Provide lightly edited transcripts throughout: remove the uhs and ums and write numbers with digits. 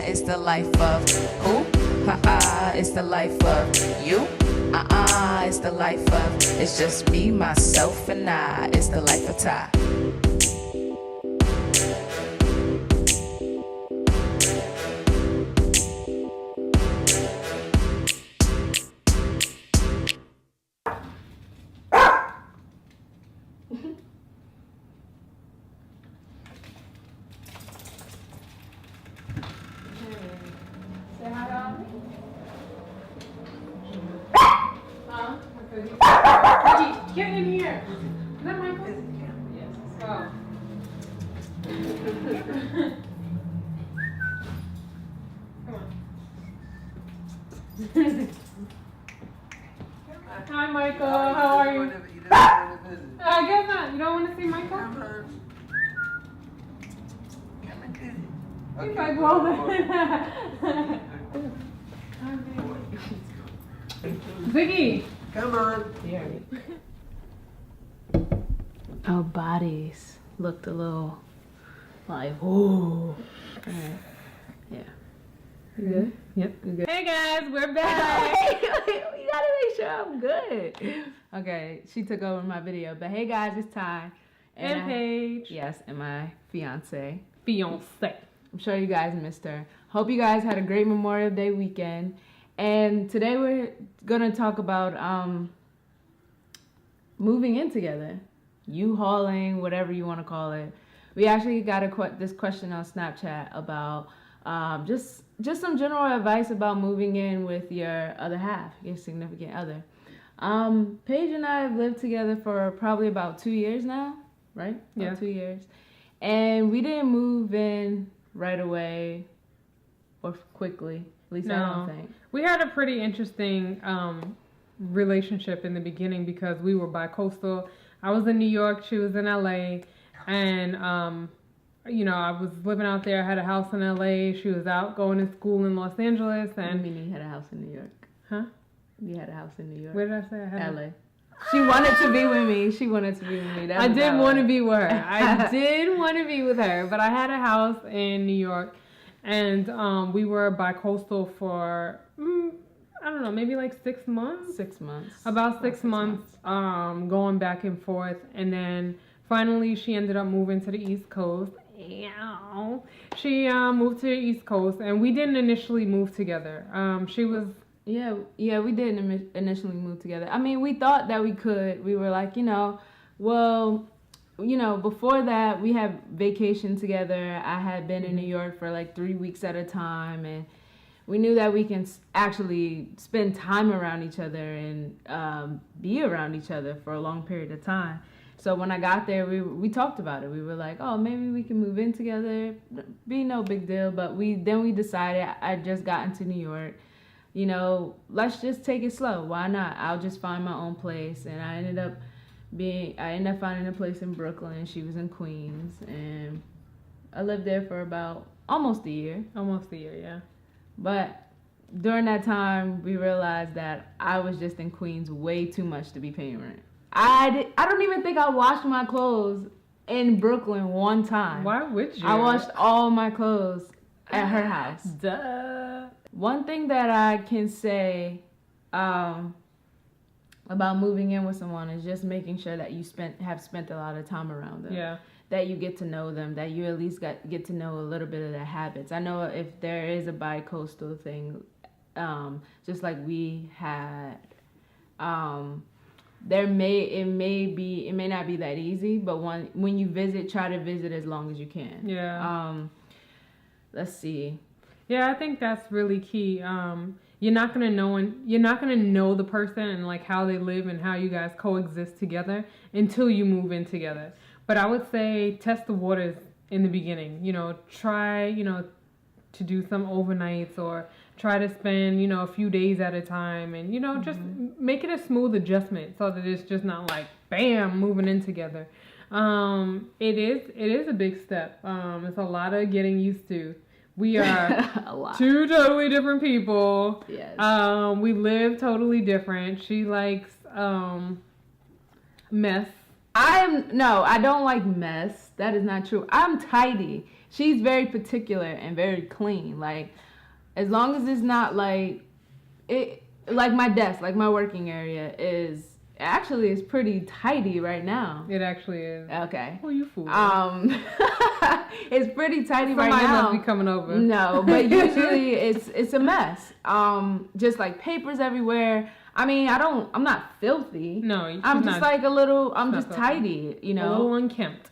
it's the life of who? It's the life of you. It's the life of, it's just me, myself, and I. It's the life of Ty. Say hi to Ollie. Get in here. Is that Michael? Yes. Oh. Come on. Hi, Michael. How are you? I guess not. You don't want to see Michael? Come on. He's like, well, Ziggy. Come on. Our bodies looked a little like, ooh. Yeah. You good? Yep, you good. Hey guys, we're back. You gotta make sure I'm good. Okay, she took over my video. But hey guys, it's Ty. And Paige. Yes, and my fiance. I'm sure you guys missed her. Hope you guys had a great Memorial Day weekend. And today we're gonna talk about moving in together. UHauling, whatever you want to call it. We actually got this question on Snapchat about just some general advice about moving in with your other half, your significant other. Paige and I have lived together for probably about 2 years now, right? Yeah. 2 years. And we didn't move in right away or quickly. At least I don't think. We had a pretty interesting relationship in the beginning because we were bi-coastal. I was in New York, she was in LA, and you know, I was living out there. I had a house in LA. She was out going to school in Los Angeles, and meaning you had a house in New York. Huh? You had a house in New York. Where did I say I had? LA. She wanted to be with me. I did want to be with her. I did want to be with her, but I had a house in New York, and we were bi-coastal for I don't know, maybe like 6 months. 6 months. About 6 months, going back and forth, and then finally she ended up moving to the East Coast. She moved to the East Coast, and we didn't initially move together. She was. Yeah, we didn't initially move together. I mean, we thought that we could. We were like, before that, we had vacation together. I had been in New York for like 3 weeks at a time, and we knew that we can actually spend time around each other and be around each other for a long period of time. So when I got there, we talked about it. We were like, oh, maybe we can move in together. Be no big deal. But we decided, I just got into New York. Let's just take it slow. Why not? I'll just find my own place. And I ended up finding a place in Brooklyn. She was in Queens. And I lived there for about almost a year. Yeah. But during that time, we realized that I was just in Queens way too much to be paying rent. I don't even think I washed my clothes in Brooklyn one time. Why would you? I washed all my clothes at her house. Duh. One thing that I can say about moving in with someone is just making sure that you have spent a lot of time around them. Yeah. That you get to know them, that you at least get to know a little bit of their habits. I know if there is a bi-coastal thing, just like we had, it may not be that easy, but when you visit, try to visit as long as you can. Yeah. Let's see. Yeah, I think that's really key. You're not gonna know the person and like how they live and how you guys coexist together until you move in together. But I would say test the waters in the beginning. Try to do some overnights or try to spend a few days at a time, and just make it a smooth adjustment so that it's just not like bam moving in together. It is a big step. It's a lot of getting used to. We are two totally different people. Yes. We live totally different. She likes mess. I don't like mess. That is not true. I'm tidy. She's very particular and very clean. Like, as long as it's not like it, like my desk, like my working area is pretty tidy right now. It actually is. Okay. Oh, you fool. It's pretty tidy right Somebody now. must be coming over. No, but usually it's a mess. Just like papers everywhere. I mean, I'm not filthy. No, I'm just like I'm just tidy, you know. A little unkempt.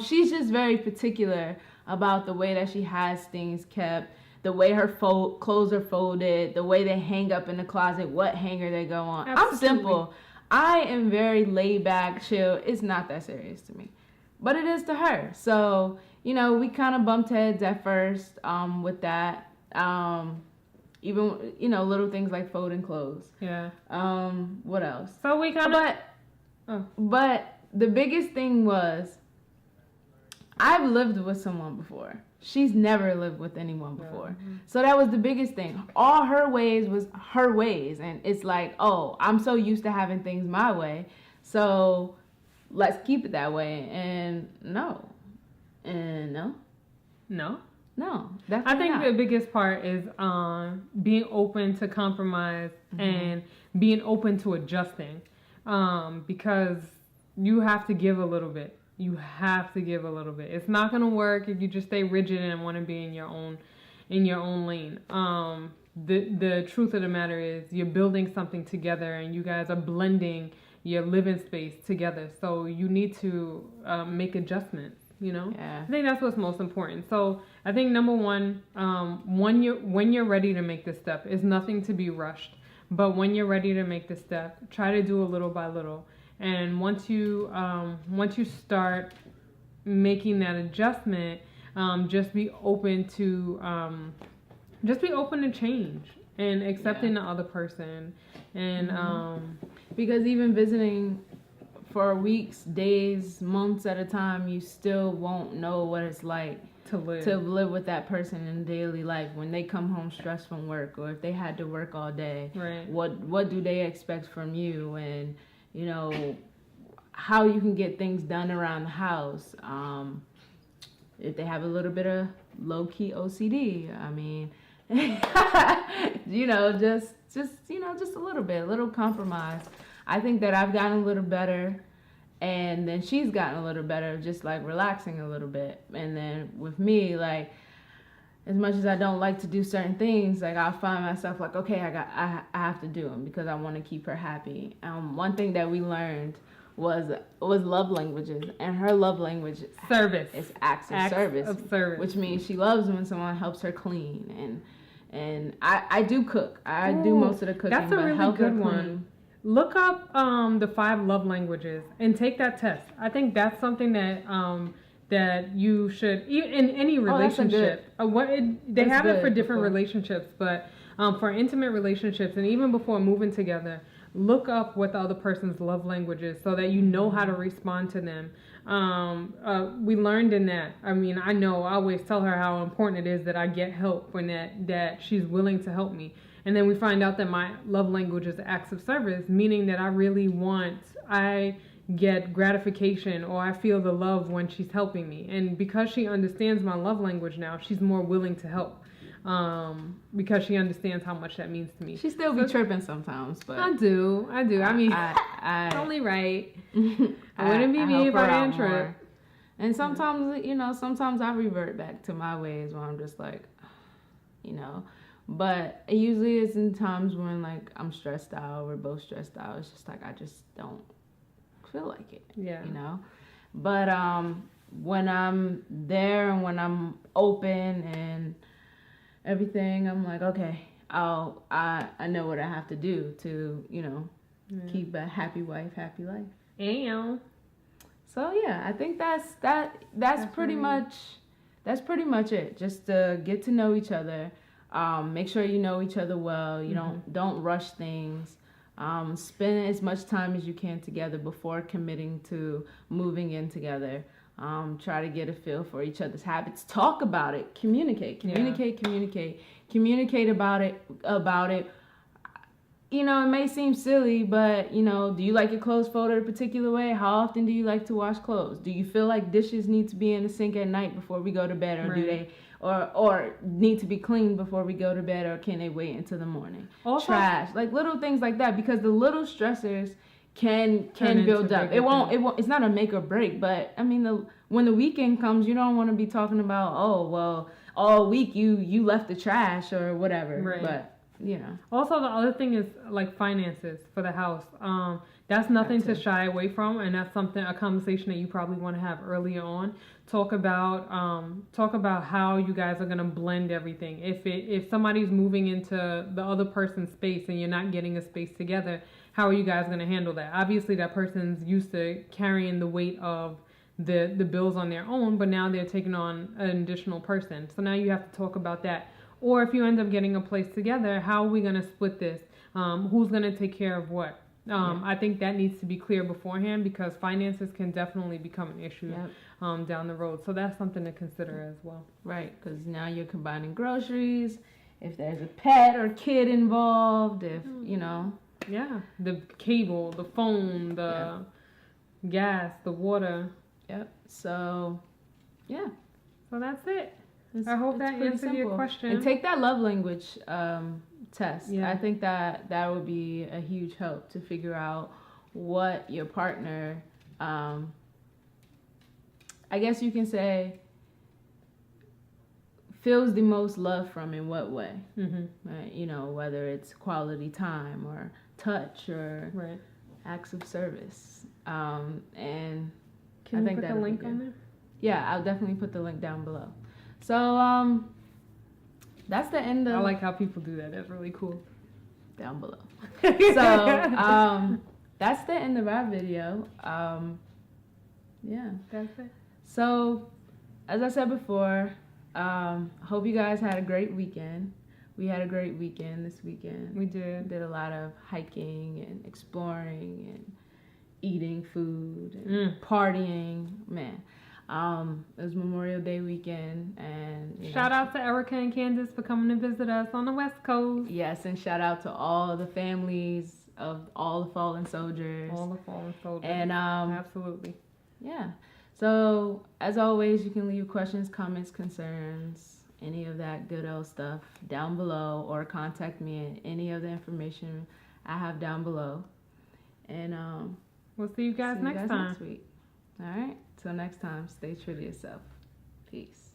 She's just very particular about the way that she has things kept, the way her clothes are folded, the way they hang up in the closet, what hanger they go on. Absolutely. I'm simple. I am very laid back, chill. It's not that serious to me, but it is to her. So, you know, we kind of bumped heads at first with that. Even, you know, little things like folding clothes. Yeah. What else? So we kind of... But the biggest thing was, I've lived with someone before. She's never lived with anyone before. Mm-hmm. So that was the biggest thing. All her ways was her ways. And it's like, oh, I'm so used to having things my way. So let's keep it that way. And no. No? No, I think the biggest part is being open to compromise and being open to adjusting, because you have to give a little bit. You have to give a little bit. It's not gonna work if you just stay rigid and want to be in your own lane. The truth of the matter is you're building something together and you guys are blending your living space together. So you need to make adjustments. You know, yeah. I think that's what's most important. So I think number one, when you're ready to make this step, is nothing to be rushed. But when you're ready to make this step, try to do a little by little. And once you start making that adjustment, just be open to change and accepting the other person. And because even visiting for weeks, days, months at a time, you still won't know what it's like to live with that person in daily life when they come home stressed from work, or if they had to work all day. Right. What do they expect from you, and you know how you can get things done around the house. If they have a little bit of low key OCD, I mean, you know, just a little bit, a little compromise. I think that I've gotten a little better, and then she's gotten a little better, just like relaxing a little bit. And then with me, like, as much as I don't like to do certain things, like I'll find myself like, okay, I have to do them because I want to keep her happy. One thing that we learned was love languages, and her love language is acts of service, which means she loves when someone helps her clean. And I do cook. I do most of the cooking. That's a really good one. Look up the 5 love languages and take that test. I think that's something that that you should, in any relationship. They have it for different relationships, but for intimate relationships and even before moving together, look up what the other person's love language is so that you know how to respond to them. We learned in that. I mean, I always tell her how important it is that I get help when that she's willing to help me. And then we find out that my love language is acts of service, meaning that I get gratification or I feel the love when she's helping me. And because she understands my love language now, she's more willing to help. Because she understands how much that means to me. She still be tripping sometimes, but I do. I mean, it's only right. I wouldn't be me if I didn't trip. And sometimes I revert back to my ways where I'm just like, but it usually is in times when like I'm stressed out, we're both stressed out. It's just like I just don't feel like it. Yeah. But when I'm there and when I'm open and everything, I'm like, okay, I know what I have to do to, keep a happy wife, happy life. And so yeah, I think that's pretty much it. Just to get to know each other. Make sure you know each other well. You don't rush things. Spend as much time as you can together before committing to moving in together. Try to get a feel for each other's habits. Talk about it. Communicate about it. you know, it may seem silly, but, you know, do you like your clothes folded a particular way? How often do you like to wash clothes? Do you feel like dishes need to be in the sink at night before we go to bed, or do they, or need to be cleaned before we go to bed, or can they wait until the morning? Also, trash, like little things like that, because the little stressors can build up. It won't. It's not a make or break, but I mean, when the weekend comes, you don't want to be talking about, oh well, all week you left the trash or whatever. Right. But you know. Also, the other thing is like finances for the house. That's nothing to shy away from, and that's a conversation that you probably want to have earlier on. Talk about how you guys are gonna blend everything. If somebody's moving into the other person's space and you're not getting a space together, how are you guys gonna handle that? Obviously, that person's used to carrying the weight of the bills on their own, but now they're taking on an additional person. So now you have to talk about that. Or if you end up getting a place together, how are we going to split this? Who's going to take care of what? I think that needs to be clear beforehand, because finances can definitely become an issue down the road. So that's something to consider as well. Right, because now you're combining groceries, if there's a pet or kid involved, if, you know. Yeah, the cable, the phone, the gas, the water. Yep, so, yeah. So that's it. I hope that answered your question. And take that love language test. Yeah. I think that would be a huge help to figure out what your partner, I guess you can say, feels the most love from in what way. Right? You know, whether it's quality time or touch or acts of service. And can you put the link on there? Yeah, I'll definitely put the link down below. So, that's the end of... I like how people do that. That's really cool. Down below. So, that's the end of our video. Yeah. That's it. So, as I said before, hope you guys had a great weekend. We had a great weekend this weekend. We did. Did a lot of hiking and exploring and eating food and partying. Man. It was Memorial Day weekend, and shout out to Erica and Candace for coming to visit us on the West Coast. Yes, and shout out to all the families of all the fallen soldiers. All the fallen soldiers. And absolutely. Yeah. So as always, you can leave questions, comments, concerns, any of that good old stuff down below, or contact me at any of the information I have down below. And we'll see you guys next time. Next week. All right. Till next time, stay true to yourself. Peace.